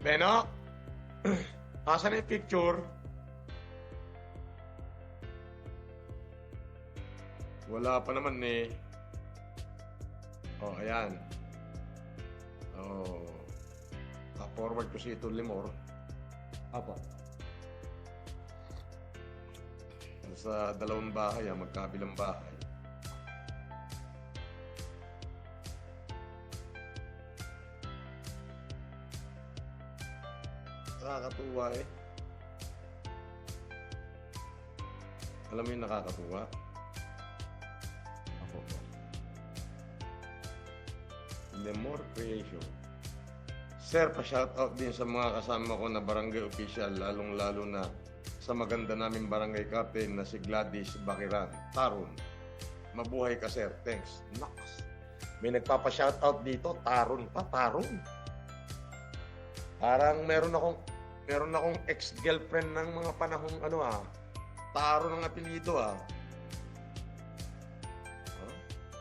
Beno? Asan yung picture? Wala pa naman eh. Oh, ayan. Oh. Forward ko si Ito Limor. Apo. Sa dalawang bahay, magkabilang bahay. Nakakatuwa eh. Alam mo yung nakakatuwa? Apo. Lemor Creation. Sir, pa-shoutout din sa mga kasama ko na barangay official, lalong-lalo na sa maganda naming barangay captain na si Gladys Bakiran. Tarun. Mabuhay ka, sir. Thanks. Naks. May nagpapa-shoutout dito. Tarun pa. Tarun. Parang meron akong ex-girlfriend ng mga panahong Tarun ang apelyido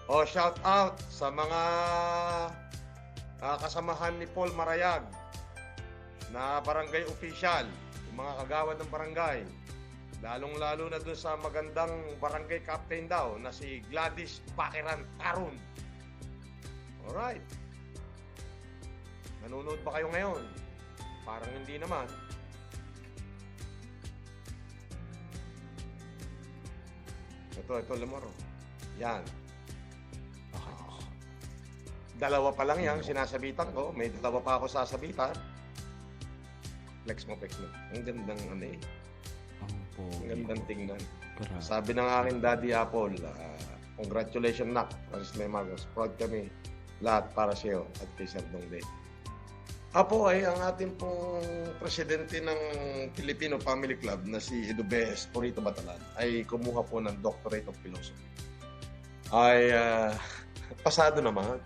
Oh, shoutout sa mga kasamahan ni Paul Marayag na barangay official, yung mga kagawad ng barangay, lalong-lalo na dun sa magandang barangay captain daw na si Gladys Bakiran Tarun. Alright. Nanonood ba kayo ngayon? Parang hindi naman. Ito, Lemoro. Yan. Dalawa pa lang yan, sinasabitan ko. May dalawa pa ako sasabitan. Flex mo. Ang gandang Ang gandang tingnan. Grabe. Sabi ng aking Daddy Apple, congratulations, Nak. Francis May Marcos. Proud kami lahat para sa iyo at kay Sir Dongday. Apo ay ang ating pong presidente ng Filipino Family Club na si Edube Esporito Batalan ay kumuha po ng Doctorate of Philosophy. Ay pasado naman.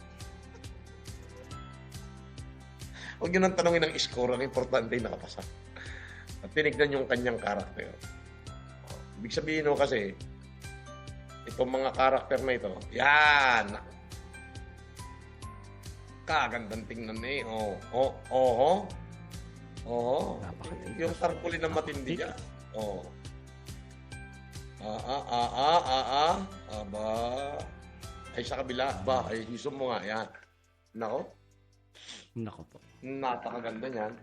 Huwag yun ang tanongin ng score. Ang importante ay nakapasa. At tinignan yung kanyang karakter. Ibig sabihin kasi, itong mga karakter na ito, yan! Kagandang tingnan eh. Oo. Yung tarpulin ng matindi niya. Oo. Aba. Ay sa kabila. Ba, ay hiso mo nga. Yan. Nako po. Napakaganda niyan.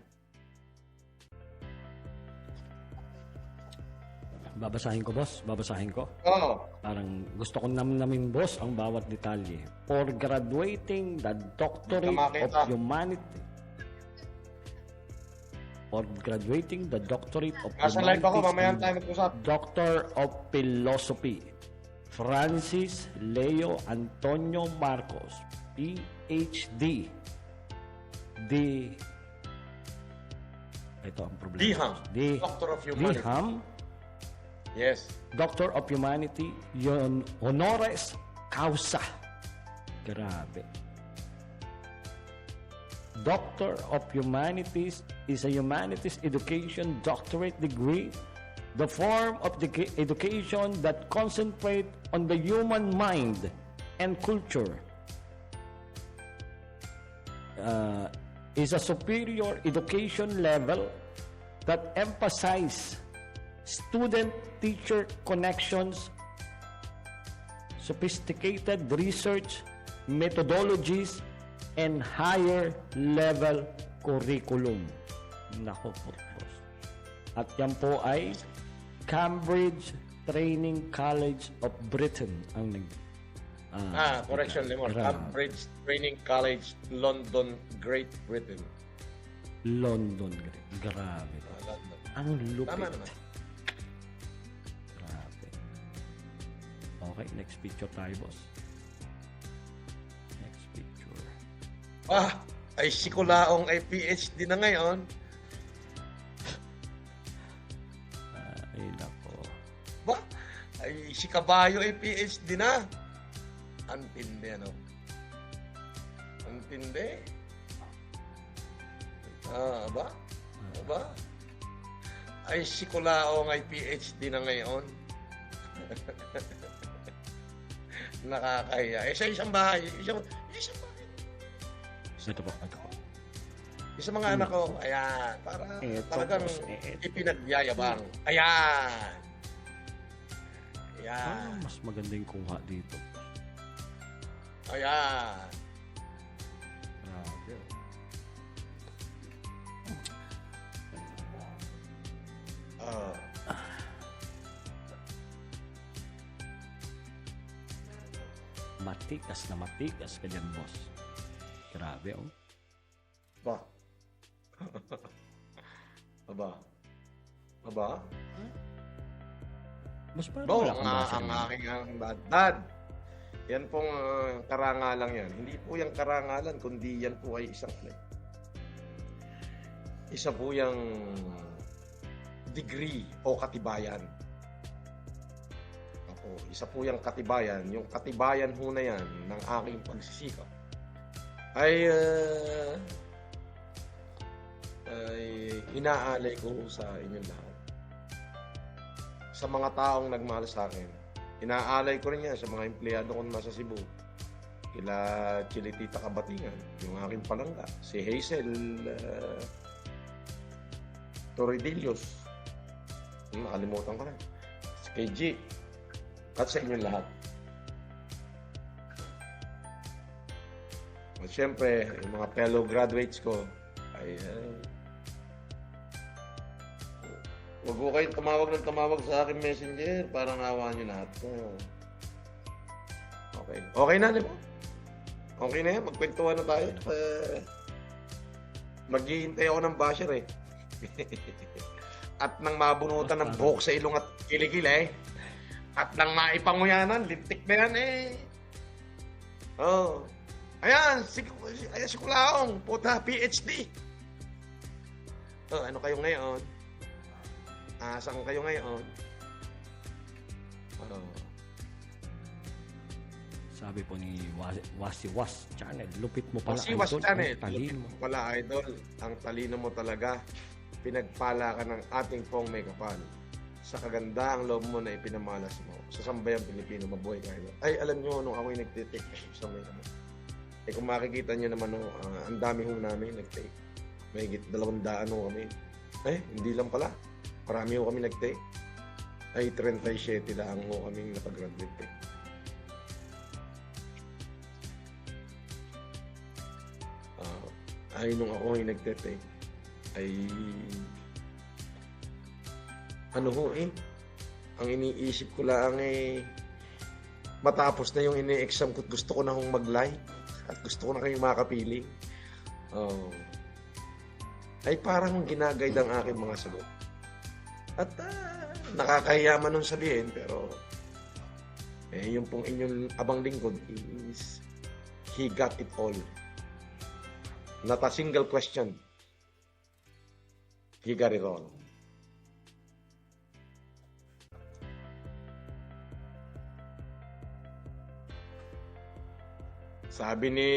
Babasahin ko, boss. Oo. Parang gusto ko namin, boss, ang bawat detalye. For graduating the Doctorate of Humanity. Nasa live ako, mamaya tayo mag-usap. Doctor of Philosophy. Francis Leo Antonio Marcos, PhD. Ito ang problema. Doctor of Humanity. Yes. Doctor of Humanity, honoris causa. Grabe. Doctor of Humanities is a humanities education doctorate degree, the form of the education that concentrate on the human mind and culture. Is a superior education level that emphasize student-teacher connections, sophisticated research methodologies, and higher-level curriculum. Nako po. At yan po ay Cambridge Training College of Britain ang correction, Lemor. Cambridge Training College, London, Great Britain. London, grabe. London. Ang lupit. Tama naman. Grabe. Okay, next picture tayo, boss. Next picture. Ay si Kulaong ay PhD na ngayon. Ay, nako. Ay si Kabayo ay PhD na. Antindi, Antindi. Aba? Ay si Kulaong ay PhD na ngayon. Nakakahiya. Sa isang bahay. Isang bahay. Ito po. Yung sa mga anak ko, ayan, para Eto, talagang boss, eto. ipinagyayabang. Ayan. Ayan. Mas maganda yung kuha dito. Ayan. Grabe. Ah. Matikas ka dyan, boss. Grabe, oh. Ba? Aba? Aba? Boss, parang No, wala kang basher ang ngayon. aking dad. Yan pong karangalan yan. Hindi po yung karangalan, kundi yan po ay isa po yung degree o katibayan. Ako, isa po yung katibayan. Yung katibayan ho na yan ng aking pagsisikap ay inaalay ko sa inyong lahat. Sa mga taong nagmahal sa akin, inaalay ko rin yan sa mga empleyado ko nasa Cebu. Kila Chilitita Kabatingan, yung aking palangga, si Hazel Torridillos, nakalimutan ko na, si KG, at sa inyong lahat. At syempre, yung mga fellow graduates ko ay huwag ko kayong tumawag sa akin messenger para ngawaan nyo lahat. Okay. Okay na, di ba? Okay na yan. Magkwentuhan na tayo. Maghihintay ako ng basher eh. At nang mabunutan ng buhok sa ilong at kilikili eh. At nang maipanguyanan, lintik na yan eh. Oh. Ayan, si Kulaong. Puta, PhD. Oh, ano kayo ngayon? Saan kayo ngayon? Sabi po ni Wasiwas Channel, lupit mo pala, Wasiwas idol. Channel, Ang talino mo. pala idol. Ang talino mo talaga. Pinagpala ka ng ating pong may kapal. Sa kagandaang loob mo na ipinamalas mo. Sa sambayang Pilipino, mabuhay kayo. Ay, alam nyo, nung ako'y nagtitake sa may kung makikita nyo naman, ang dami ho namin nagtake. Mahigit 200 ho kami. Hindi lang pala. Marami ho kami nag-take. Ay, 37 lang ho kaming napag-graduate. Ay, nung ako ay nag-take, ay ano ho ang iniisip ko lang matapos na yung ini-exam ko, gusto ko na hong mag-like at gusto ko na kayong makapili. Ay parang ginagayad ang aking mga sagot. At nakakahiya man nung sabihin, pero yung pong inyong abang lingkod is he got it all. Not a single question. He got it all. Sabi ni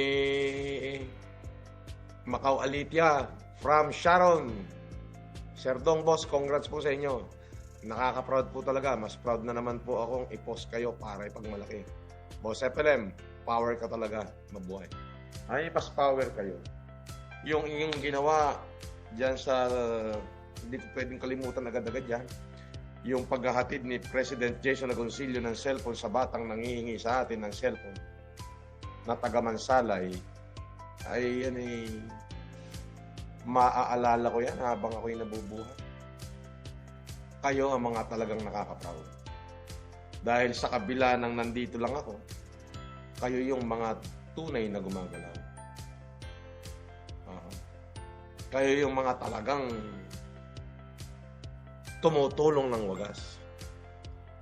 Macau Alitia from Sharon, Sir Dong Boss, congrats po sa inyo. Nakaka-proud po talaga. Mas proud na naman po akong i-post kayo para ipagmalaki. Boss FLM, power ka talaga. Mabuhay. Ay, mas power kayo. Yung inyong ginawa dyan sa, hindi ko pwedeng kalimutan agad-agad yan, yung paghahatid ni President Jason Agoncillo ng cellphone sa batang nangihingi sa atin ng cellphone na taga-Mansalay, ay yan maaalala ko yan habang ako'y nabubuhay. Kayo ang mga talagang nakaka-proud. Dahil sa kabila ng nandito lang ako, kayo yung mga tunay na gumagalaw. Kayo yung mga talagang tumutulong ng wagas.